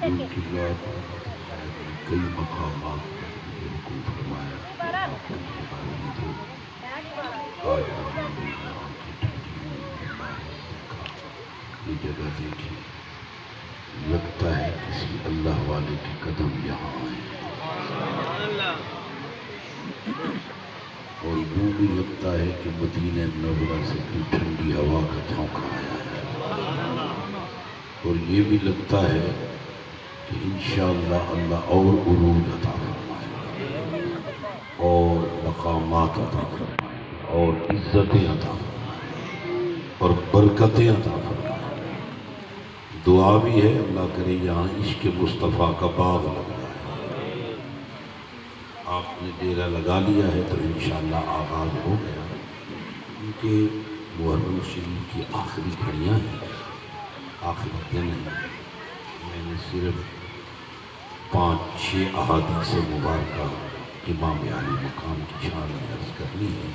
حضور قبلہ کئی مقامات پر یہ حکم فرمایا کہ آپ کو قربانی دو. آج یہ جگہ دیکھیں، لگتا ہے کسی اللہ والے کے قدم یہاں آئے اور یوں بھی لگتا ہے کہ مدینہ منورہ سے کوئی ٹھنڈی ہوا کا جھونکا آیا ہے، اور یہ بھی لگتا ہے کہ انشاءاللہ اللہ اور عروج عطا فرمائے اور مقامات عطا فرمائے اور عزتیں عطا فرمائے اور برکتیں عطا فرمائے. دعا بھی ہے اللہ کرے یہاں عشق مصطفیٰ کا باغ لگ جائے. آپ نے ڈیرا لگا لیا ہے تو انشاءاللہ آغاز ہو گیا، کیونکہ محرم شریف کی آخری گھڑیاں ہیں، آخری دن ہیں. میں نے صرف 5-6 احادیث مبارکہ امام عالی مقام کی شان میں عرض کرنی ہے،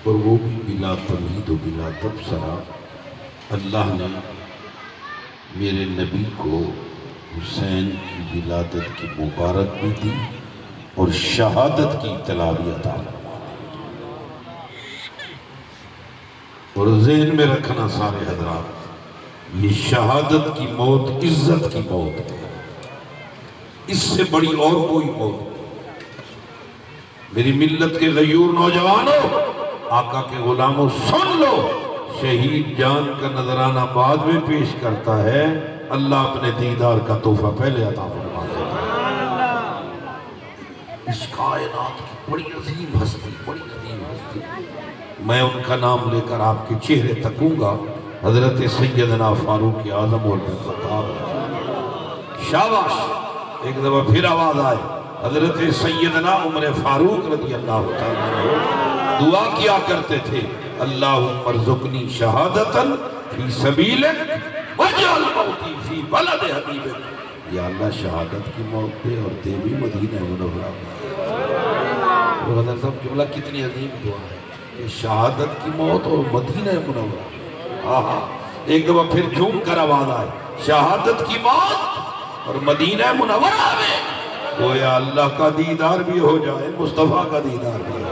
اور وہ بھی بلا تمہید و بلا تبصرہ. اللہ نے میرے نبی کو حسین کی ولادت کی مبارک بھی دی اور شہادت کی اطلاع بھی عطا فرما دی. اور ذہن میں رکھنا سارے حضرات، یہ شہادت کی موت عزت کی موت ہے، اس سے بڑی اور کوئی موت نہیں. میری ملت کے غیور نوجوانوں، آقا کے غلاموں، سن لو، شہید جان کا نذرانہ بعد میں پیش کرتا ہے، اللہ اپنے دیدار کا تحفہ پہلے عطا فرما دیتا ہے. اس کائنات کی بڑی عظیم ہستی، بڑی عظیم ہستی، میں ان کا نام لے کر آپ کے چہرے تکوں گا. حضرت سیدنا فاروق اعظم اور خطاب. شاباش، ایک دفعہ پھر آواز آئے، حضرت سیدنا عمر فاروق رضی اللہ تعالیٰ عنہ دعا کیا کرتے تھے، اللہم ارزقنی شہادتا فی سبیلک واجعل موتی فی بلد حبیبک. یا اللہ شہادت کی موت دے اور دے بھی مدینہ منورہ. حضرت صاحب قبلہ کتنی عظیم دعا ہے کہ شہادت کی موت اور مدینہ منورہ. ایک دفعہ پھر جھوم کر آواز آئے، شہادت کی موت اور مدینہ منورہ میں گویا اللہ کا دیدار بھی ہو جائے، مصطفیٰ کا دیدار بھی ہو جائے.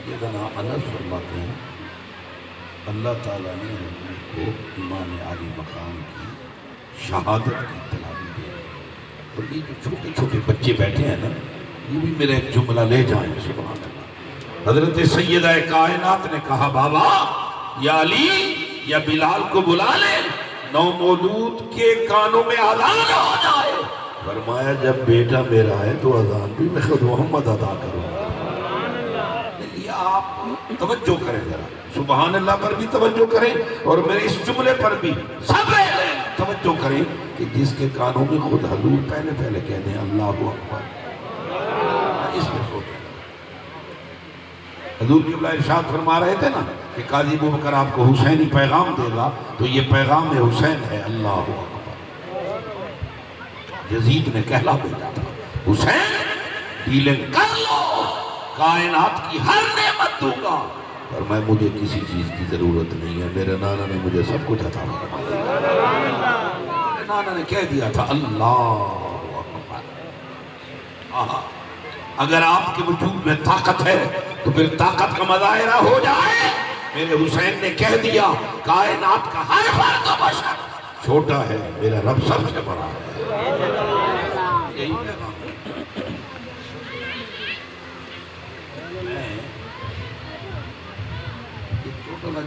سیدنا انس فرماتے ہیں اللہ تعالیٰ نے حضور کو امام عالی مقام کی شہادت کی اطلاع دی. اور یہ جو چھوٹے چھوٹے بچے بیٹھے ہیں نا، یہ بھی میرا ایک جملہ لے جائیں. سبحان اللہ. حضرت سیدہ کائنات نے کہا، بابا یا علی یا بلال کو بلا لے، نو مولود کے کانوں میں اذان ہو جائے. فرمایا جب بیٹا میرا ہے تو اذان بھی میں خود محمد ادا کروں. آپ توجہ کریں ذرا، سبحان اللہ پر بھی توجہ کریں اور میرے اس جملے پر بھی سب توجہ کریں کہ جس کے کانوں میں خود حضور پہلے کہہ دیں اللہ اکبر. اس میں سوچیں. حضور قبلہ ارشاد فرما رہے تھے نا کہ قاضی ابوبکر آپ کو حسینی پیغام دے گا، تو یہ پیغام حسین ہے، اللہ اکبر. یزید نے کہلا بھیجا تھا، حسین ڈیلنگ کر لو، کائنات کی ہر نعمت دوں گا. اور میں مجھے کسی چیز کی ضرورت نہیں ہے، میرے نانا نے مجھے سب کچھ عطا فرمایا. میرے نانا نے کہہ دیا تھا اللہ اکبر. اگر آپ کے وجود میں طاقت ہے تو پھر طاقت کا مظاہرہ ہو جائے. میرے حسین نے کہہ دیا کائنات کا ہر فرد و بشر چھوٹا ہے، میرا رب سب سے بڑا ہے. یہی پیغام.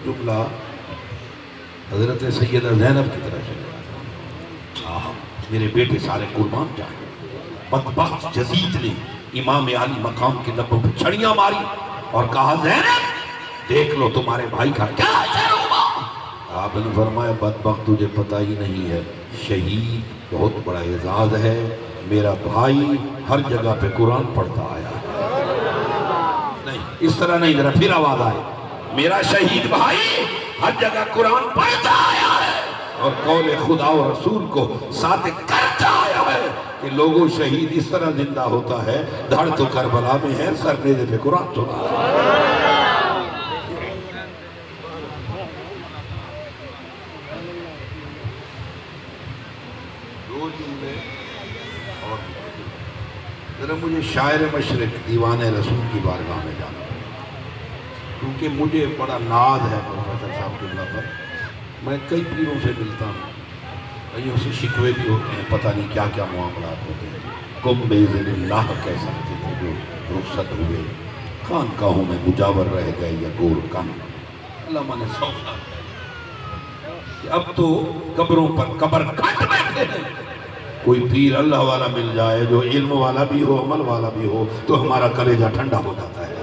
جملہ حضرت سیدہ زینب کی طرف سے میرے بیٹے سارے قربان جائیں. بدبخت یزید نے امام عالی مقام کے لبوں پہ چھڑیاں ماری اور کہا زینب دیکھ لو تمہارے بھائی کا کیا اثر ہوا. آپ نے فرمایا بدبخت تجھے پتہ ہی نہیں ہے، شہید بہت بڑا اعزاز ہے، میرا بھائی ہر جگہ پہ قرآن پڑھتا آیا ہے. نہیں اس طرح نہیں، ذرا پھر آواز آئے، میرا شہید بھائی ہر جگہ قرآن پڑھتا آیا ہے اور قول خدا و رسول کو صادق کرتا آیا ہے کہ لوگوں شہید اس طرح زندہ ہوتا ہے، دھڑ تو کربلا میں ہے، سر نیزے پہ قرآن سنا. ذرا مجھے شاعر مشرق دیوان رسول کی بارگاہ میں جانا ہے، کیونکہ مجھے بڑا ناز ہے پروفیسر صاحب قبلہ پر. میں کئی پیروں سے ملتا ہوں، کئیوں سے شکوے بھی ہوتے ہیں، پتہ نہیں کیا کیا معاملات ہوتے ہیں. کم بیزن اللہ کہہ سکتے تھے جو رخصت ہوئے، خانقاہوں میں مجاور رہ گئے یا گور کن. علامہ نے سوچا کہ اب تو قبروں پر قبر کٹ بیٹھے ہیں، کوئی پیر اللہ والا مل جائے جو علم والا بھی ہو عمل والا بھی ہو تو ہمارا کلیجہ ٹھنڈا ہو جاتا ہے.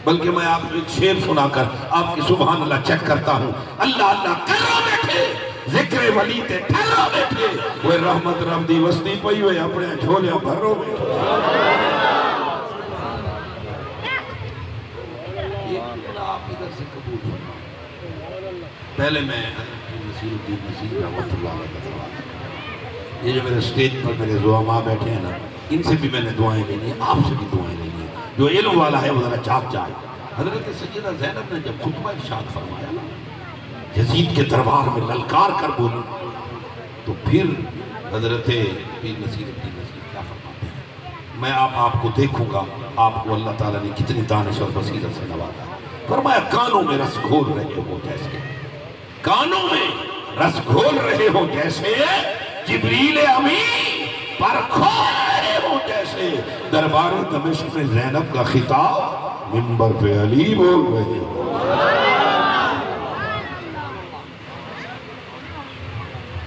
بلکہ میں آپ کو ایک شعر سنا کر آپ کی سبحان اللہ چیک کرتا ہوں. اللہ اللہ کرو بیٹھے ذکر ولی تے ٹھہرو بیٹھے، وہ رحمت رب دی وسطی پئی ہوئے اپنے جھولے بھرو بیٹھے. یہ آپ ادھر سے قبول ہونا. پہلے میں نصیر الدین نصیر رحمت اللہ علیہ کا، یہ جو میرے سٹیج پر میرے زعماء بیٹھے ہیں نا، ان سے بھی میں نے دعائیں لینی ہیں، آپ سے بھی دعائیں لینی ہیں. جو علم والا ہے وہ ذرا جاگ جائے. حضرت سیدہ زینب نے جب خطبہ ارشاد فرمایا نا، یزید کے دربار میں للکار کر بولی، تو پھر حضرت پیر نصیر الدین نصیر کیا فرماتے ہیں؟ میں آپ کو دیکھوں گا آپ کو اللہ تعالیٰ نے کتنی دانش اور بصیرت سے نوازا. فرمایا کانوں میں رس گھول رہے ہو جیسے، کانوں میں رس گھول رہے ہو جیسے، جبریل امین پر کھول رہے ہو جیسے، دربار دمشق میں زینب کا خطاب منبر پہ علی بول رہے ہو.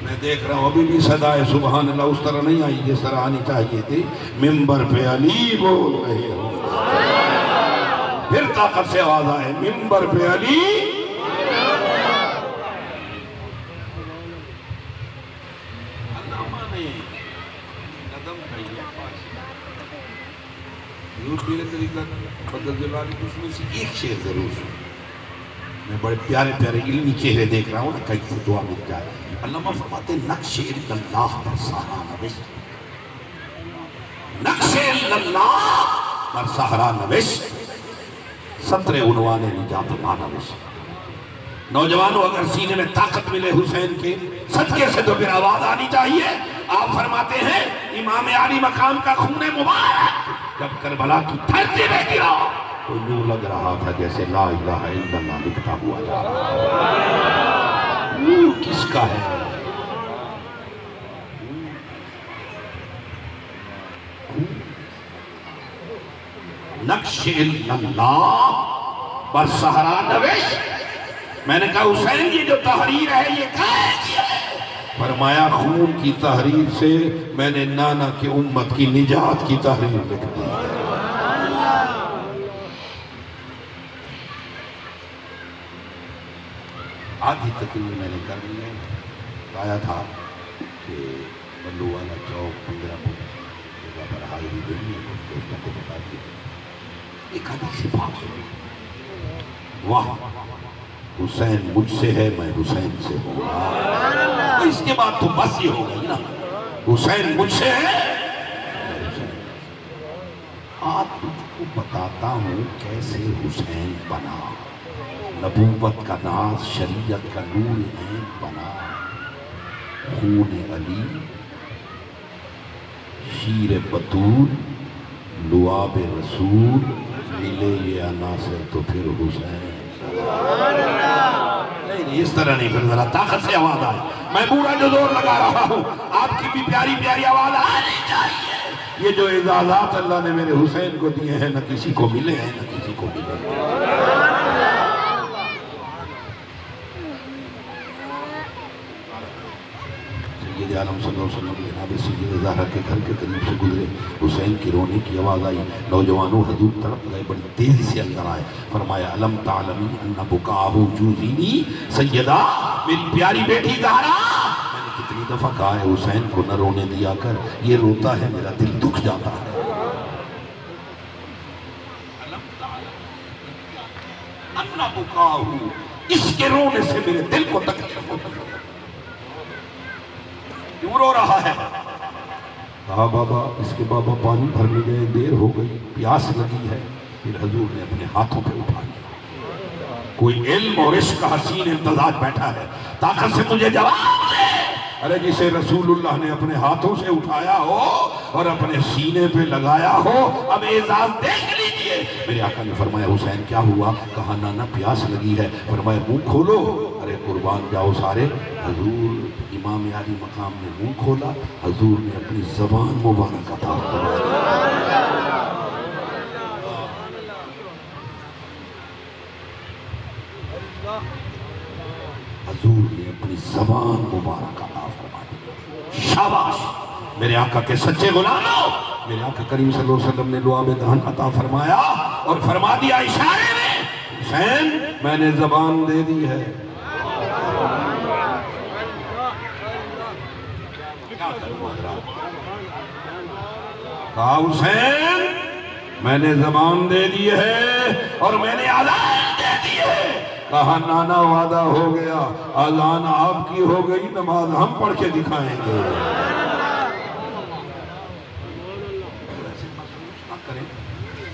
میں دیکھ رہا ہوں ابھی بھی صدائے سبحان اللہ اس طرح نہیں آئی جس طرح آنی چاہیے تھی. منبر پہ علی بول رہے ہو. پھر طاقت سے آواز آئے منبر پہ علی. علامہ نے قدم کھائی میرے طریقہ بدل جلالی، اس میں سے ایک شعر ضرور سن. میں بڑے پیارے پیارے علمی چہرے دیکھ رہا ہوں نا، کئی کو دعا مل جائے. علامہ فرماتے نقش اللہ پر سہرا نوشت، نقش اللہ پر سہرا نوشت، سطر عنوان نجات ما نوشت. نوجوانوں اگر سینے میں طاقت ملے حسین کے صدقے سے تو پھر آواز آنی چاہیے. آپ فرماتے ہیں امام علی مقام کا خون مبارک جب کربلا کی دھرتی میں گرا تو یوں لگ رہا تھا جیسے لا الہ الا اللہ لکھتا ہوا جا رہا. کس کا ہے؟ نقش اللہ پر سہرا نوشت. میں نے کہا حسین یہ جو تحریر ہے یہ کیا ہے؟ فرمایا خون کی تحریر سے میں نے نانا کی امت کی نجات کی تحریر لکھ دی. آدھی تقریر میں نے کر لی ہے. آیا تھا کہ بلو والا چوک 15 فٹ جگہ پر حاضری دینی ہے، دوستوں کو بتا دیا. ایک حدیث پاک سنی، واہ حسین مجھ سے ہے میں حسین سے ہوں. تو اس کے بعد تو بس یہ ہو گئی نا، حسین مجھ سے ہے. آج تجھ کو بتاتا ہوں کیسے حسین بنا. نبوت کا ناز شریعت کا نور عین بنا. خون علی شیر بطول لعاب رسول، ملے یہ عناصر تو پھر حسین. نہیں اس طرح نہیں، پھر ذرا طاقت سے آواز آئے. میں پورا جو زور لگا رہا ہوں آپ کی بھی پیاری پیاری آواز آنی چاہیے. یہ جو اعزازات اللہ نے میرے حسین کو دیے ہیں نہ کسی کو ملے ہیں نہ کسی کو ملے ہیں. سید عالم صلی اللہ علیہ وسلم جناب سید زہرا کے گھر کے قریب سے گزرے. حسین کی رونے کی آواز آئی. نوجوانوں حضور طرف گئے، بڑی تیزی سے اندر آئے. فرمایا علم تعلمی ان بکاہ جوزینی سیدہ، میری پیاری بیٹی زہرا، میں نے کتنی دفعہ کہا ہے حسین کو نہ رونے دیا کر، یہ روتا ہے میرا دل دکھ جاتا ہے. علم تعلمی ان بکاہ، اس کے رونے سے میرے دل کو تکلیف ہوتا ہے. کیوں رو رہا ہے؟ کہا بابا اس کے بابا پانی بھرنے گئے، دیر ہو گئی، پیاس لگی ہے. پھر حضور نے اپنے ہاتھوں پہ اٹھا لیا. کوئی علم اور عشق کا حسین امتزاج بیٹھا ہے. طاقت سے مجھے جواب دے. ارے جسے رسول اللہ نے اپنے ہاتھوں سے اٹھایا ہو اور اپنے سینے پہ لگایا ہو، اب اعزاز دیکھ لیجئے۔ میرے آقا نے فرمایا حسین کیا ہوا؟ کہا نانا پیاس لگی ہے۔ فرمایا منہ کھولو۔ ارے قربان جاؤ سارے، حضور امام عالی مقام نے منہ کھولا، حضور نے اپنی زبان مبارک عطا فرمائی۔ حضور نے اپنی زبان مبارک عطا فرمائی۔ شاباش میرے آقا کے سچے غلاموں، میرے آقا کریم صلی اللہ علیہ وسلم نے لعاب دہن عطا فرمایا اور فرما دیا اشارے میں، حسین میں نے زبان دے دی ہے۔ کہا حسین میں نے زبان دے دی ہے اور میں نے اذان دے دی ہے۔ کہا نانا وعدہ ہو گیا، اذان آپ کی ہو گئی، نماز ہم پڑھ کے دکھائیں گے۔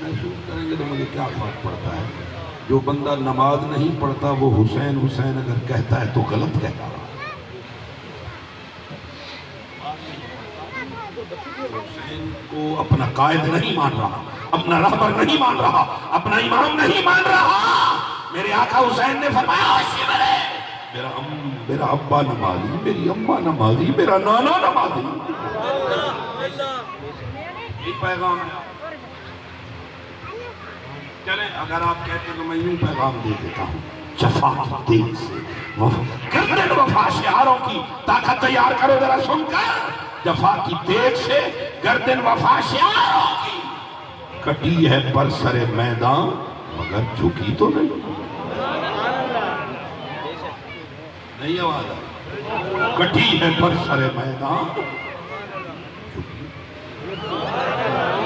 محسوس کریں گے تو مجھے کیا فرق پڑتا ہے؟ جو بندہ نماز نہیں پڑھتا وہ حسین حسین اگر کہتا ہے تو غلط کہتا ہے۔ حسین کو اپنا قائد نہیں مان رہا، اپنا رہبر نہیں مان رہا، اپنا امام نہیں مان رہا۔ میرے آقا حسین نے فرمایا میرا ابا نمازی، میری اماں نمازی، میرا نانا نمازی۔ یہ پیغام ہے۔ چلیں اگر آپ کہتے تو میں یوں پیغام دے دیتا ہوں، جفا کی دیگ سے گردن وفا شعاروں کی طاقت تیار کرو ذرا سن کر۔ جفا کی دیگ سے گردن وفا شعاروں کی کٹی ہے پر سر میدان مگر جھکی تو نہیں۔ نہیں آواز آئی؟ کٹی ہے پر سر میدان،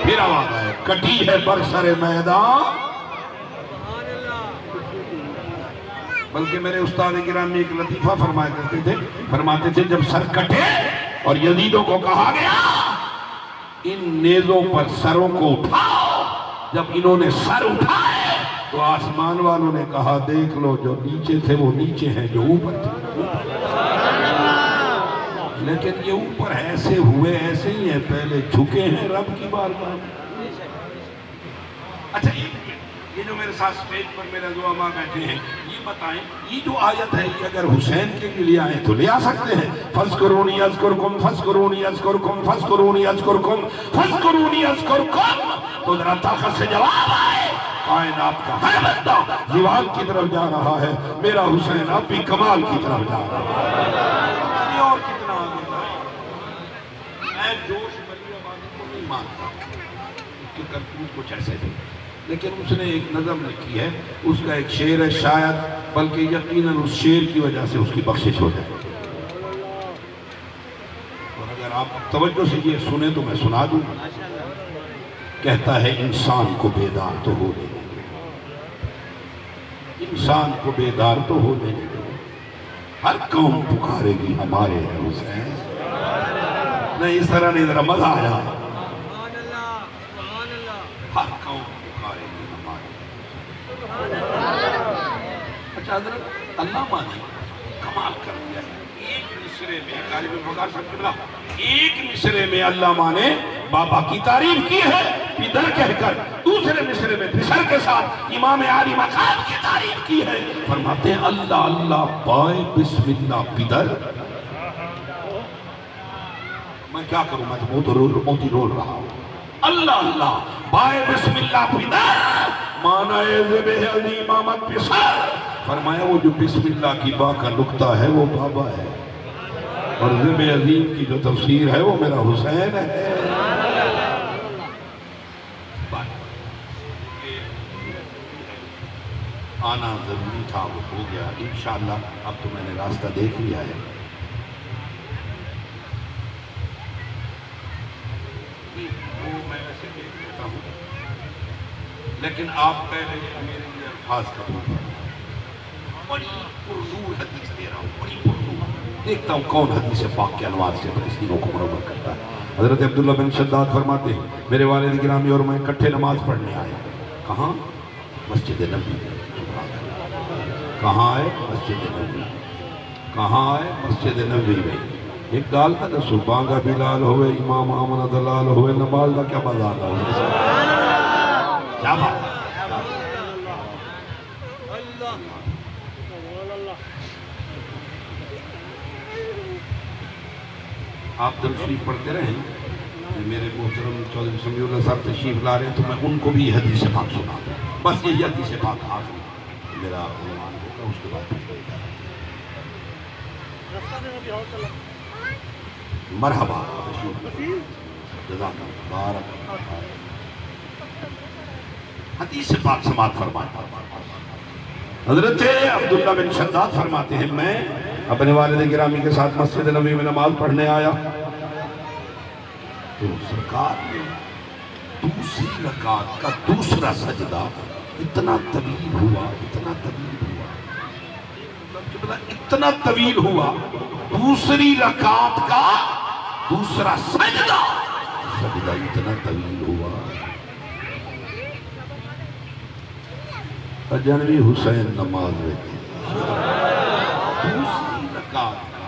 پھر آواز آئے کٹی ہے پر سر میدان۔ بلکہ میرے استاد گرامی ایک لطیفہ فرمایا کرتے تھے، فرماتے تھے جب سر کٹے اور یزیدوں کو کہا گیا ان نیزوں پر سروں کو اٹھاؤ، جب انہوں نے سر اٹھائے تو آسمان والوں نے کہا دیکھ لو جو نیچے تھے وہ نیچے ہیں، جو اوپر تھے لیکن یہ اوپر ایسے ہوئے ایسے ہی ہیں، پہلے جھکے ہیں رب کی بارگاہ میں۔ اچھا یہ جو میرے ساتھ سٹیج پر میرے زعماء بیٹھے ہیں یہ بتائیں یہ جو آیت ہے یہ اگر حسین کے لیے آئیں تو لے آ سکتے ہیں؟ فَاذْكُرُونِي أَذْكُرْكُمْ فَاذْكُرُونِي أَذْكُرْكُمْ فَاذْكُرُونِي أَذْكُرْكُمْ فَاذْكُرُونِي أَذْكُرْكُمْ تو ذرا طاقت سے جواب آئے۔ کائنات کا ہر بندہ زوال کی طرف جا رہا ہے، میرا حسین اب بھی کمال کی طرف جا رہا ہے۔ اور کتنا آگے جائے؟ میں جوش بلی آبادی کو نہیں مانتا، اس کی کرتوت کچھ ایسے تھے، لیکن اس نے ایک نظم لکھی ہے، اس کا ایک شعر ہے، شاید بلکہ یقیناً اس شعر کی وجہ سے اس کی بخشش ہو جائے۔ اور اگر آپ توجہ سے یہ سنیں تو میں سنا دوں۔ کہتا ہے انسان کو بیدار تو ہو دے، انسان کو بیدار تو ہو دے، ہر قوم پکارے گی ہمارے ہیں حسین۔ نہیں اس طرح نہیں، ذرا مزہ آیا۔ ہر قوم پکارے گی ہمارے۔ اچھا حضرت علامہ نے کمال کر دیا ہے، ایک مصرے میں غالب بغار صاحب قبلہ ایک مصرے میں علامہ نے بابا کی تعریف کی ہے پدر کہہ کر، دوسرے مصرے میں پسر کے ساتھ امام عالی مقام کی تعریف کی ہے۔ فرماتے ہیں اللہ اللہ بائے بسم اللہ پدر۔ میں کیا کروں، میں تو موتی رول رہا ہوں۔ اللہ اللہ بائے بسم اللہ پدر معنی ذبح عظیم آمد پسر۔ فرمایا وہ جو بسم اللہ کی با کا نکتہ ہے وہ بابا ہے، اور ذبح عظیم کی جو تفسیر ہے وہ میرا حسین ہے۔ آنا ضروری تھا، وہ ہو گیا انشاءاللہ۔ اب تو میں نے راستہ دیکھ لیا ہے۔ وہ میں ویسے دیکھ لیتا ہوں، لیکن آپ پہلے میرے لیے الفاظ قبول کریں۔ بڑی پرنور حدیث دے رہا ہوں، بڑی پرنور۔ دیکھتا ہوں کون حدیث پاک کے انوار سے فلسطینوں کو منور کرتا ہے۔ حضرت عبداللہ بن شداد فرماتے ہیں میرے والد گرامی اور میں اکٹھے نماز پڑھنے آئے۔ کہاں؟ مسجد نبی۔ کہاں آئے؟ مسجد نبی۔ کہاں آئے؟ مسجد نبی میں۔ ایک گال کا دسو بانگا بلال ہوئے امام آمنہ دلال ہوئے نماز کا کیا مزہ آتا ہوئے کیا بات آپ درود شریف پڑھتے رہیں میرے محترم چودھری سمیع اللہ صاحب تشریف لا رہے ہیں تو میں ان کو بھی حدیث پاک سنا دوں بس یہ حدیث پاک آخری میرا عنوان ہوگا اس کے بعد مرحبا جزاک اللہ بارک حدیث پاک سماعت فرمائیں حضرت عبداللہ بن شداد فرماتے ہیں میں اپنے والد گرامی کے ساتھ مسجد نبوی میں نماز پڑھنے آیا تو سرکار نے دوسری رکعت کا دوسرا سجدہ اتنا طویل ہوا دوسری رکعت کا دوسرا سجدہ اتنا طویل ہوا اجنبی حسین نماز ویکھی دوسری رکعت کا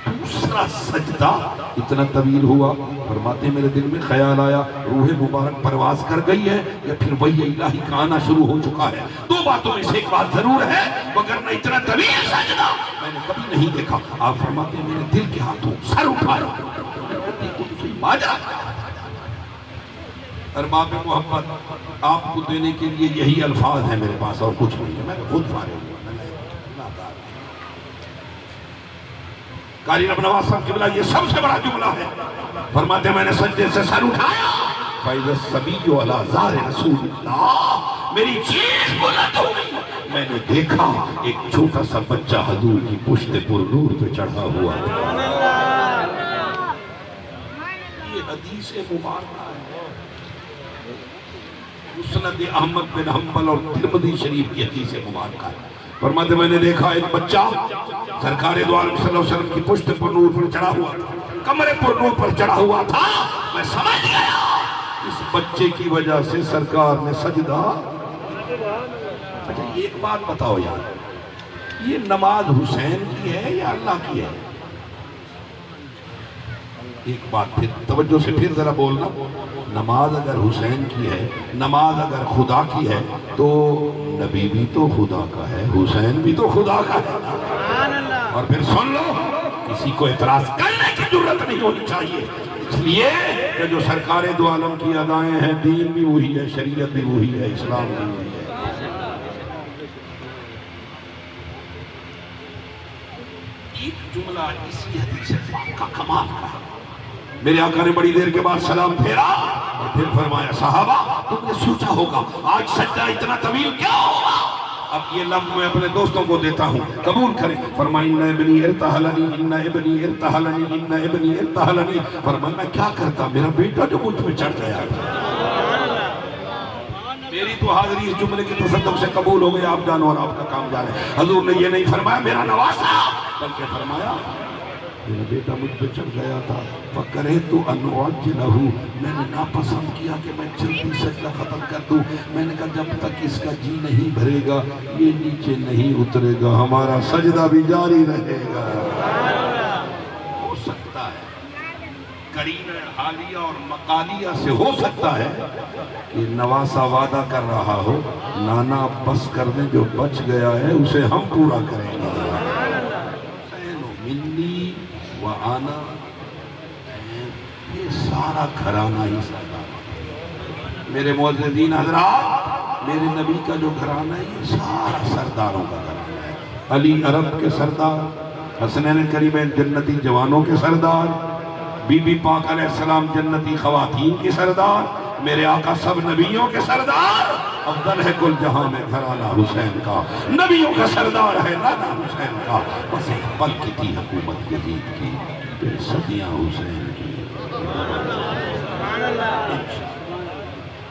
دوسرا سجدہ اتنا طویل ہوا فرماتے ہیں میرے دل میں خیال آیا روح مبارک پرواز کر گئی ہے یا پھر وہی الہی کا آنا شروع ہو چکا ہے دو باتوں میں سے ایک بات ضرور ہے مگر نہ اتنا طویل سجدہ میں نے کبھی نہیں دیکھا آپ فرماتے ہیں میرے دل کے ہاتھوں سر اٹھایا ارباب محبت آپ کو دینے کے لیے یہی الفاظ ہیں میرے پاس اور کچھ نہیں ہے میں خود فارغ ہوا قاری رب نواز صاحب قبلہ یہ سب سے بڑا جملہ ہے فرماتے ہیں میں نے سجدے سے سر اٹھایا فَإِذَا الصَّبِيُّ عَلَى ظَهْرِ رَسُولِ اللَّهِ میری چیز بلند ہوئی میں نے دیکھا ایک چھوٹا سا بچہ حضور کی پشت پر نور پہ چڑھا ہوا یہ حدیث مبارکہ ہے مسند احمد بن حنبل اور ترمذی شریف کی حدیث مبارکہ ہے فرماتے میں نے دیکھا ایک بچہ سرکار دو عالم صلی اللہ علیہ وسلم کی پشت پر نور پر چڑھا ہوا تھا کمرے پر نور پر چڑھا ہوا تھا میں سمجھ گیا اس بچے کی وجہ سے سرکار نے سجدہ اچھا ایک بات بتاؤ یار یہ نماز حسین کی ہے یا اللہ کی ہے ایک بات پھر توجہ سے پھر ذرا بولنا نماز اگر حسین کی ہے نماز اگر خدا کی ہے تو نبی بھی تو خدا کا ہے حسین بھی تو خدا کا ہے اور پھر سن لو کسی کو اعتراض کرنے کی ضرورت نہیں ہونی چاہیے اس لیے کہ جو سرکار دو عالم کی ادائیں ہیں دین بھی وہی ہے شریعت بھی وہی ہے اسلام بھی وہی ہے ایک جملہ اسی حدیث پاک کا کمال کا میرے آقا نے بڑی دیر کے بعد سلام پھیرا اور پھر فرمایا صحابہ تم نے سوچا ہوگا آج سجدہ اتنا طویل کیا ہوگا اب یہ لفظ میں اپنے دوستوں کو دیتا ہوں قبول کریں فرمایا ان ابنی ارتحلنی فرمایا میں کیا کرتا میرا بیٹا جو مجھ پہ چڑھ گیا میری تو حاضری اس جملے کی تصدق سے قبول ہو گئی آپ جانو اور آپ کا کام جانے حضور نے یہ نہیں فرمایا میرا نواسا بلکہ فرمایا میرا بیٹا مجھ پہ چڑھ گیا تھا فَقَرَيْتُ أَنْ أُعَجِّلَهُ میں نے ناپسند کیا کہ میں جلدی سجدہ ختم کر دوں میں نے کہا جب تک اس کا جی نہیں بھرے گا یہ نیچے نہیں اترے گا ہمارا سجدہ بھی جاری رہے گا ہو سکتا ہے قرینہ حالیہ اور مقالیہ سے ہو سکتا ہے کہ نواسا وعدہ کر رہا ہو نانا بس کر دیں جو بچ گیا ہے اسے ہم پورا کریں گے آنا یہ سارا گھرانہ ہی سردار میرے معززین حضرات میرے نبی کا جو گھرانہ ہے یہ سارا سرداروں کا گھرانہ ہے علی عرب کے سردار حسنین کریمین جنتی جوانوں کے سردار بی بی پاک علیہ السلام جنتی خواتین کی سردار میرے آقا سب نبیوں کے سردار افضل ہے کل جہاں میں گھرانہ حسین کا نبیوں کا سردار ہے نانا حسین کا بس ایک پل کی تھی حکومت یزید کی پھر صدیاں حسین کی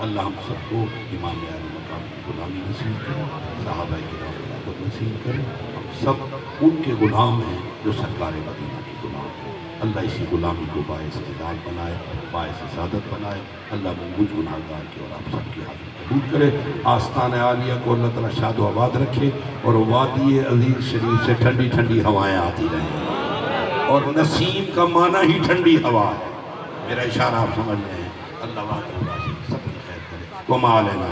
اللہ ہم سب کو امام علی مقام کی غلامی نصیب کرے صحابہ کرام عبادت نصیب کرے ہم سب ان کے غلام ہیں جو سرکار مدینہ کی غلام ہیں اللہ اسی غلامی کو باعث جلال بنائے باعث سعادت بنائے اللہ مجھ گناہگار کی اور آپ سب کی حاضر قبول کرے آستان عالیہ کو اللہ تعالیٰ شاد و آباد رکھے اور وادی عزیز شریف سے ٹھنڈی ٹھنڈی ہوائیں آتی رہیں اور نسیم کا معنی ہی ٹھنڈی ہوا ہے. میرا اشارہ آپ سمجھ رہے ہیں. اللہ سب کی خیر کرے. وما علینا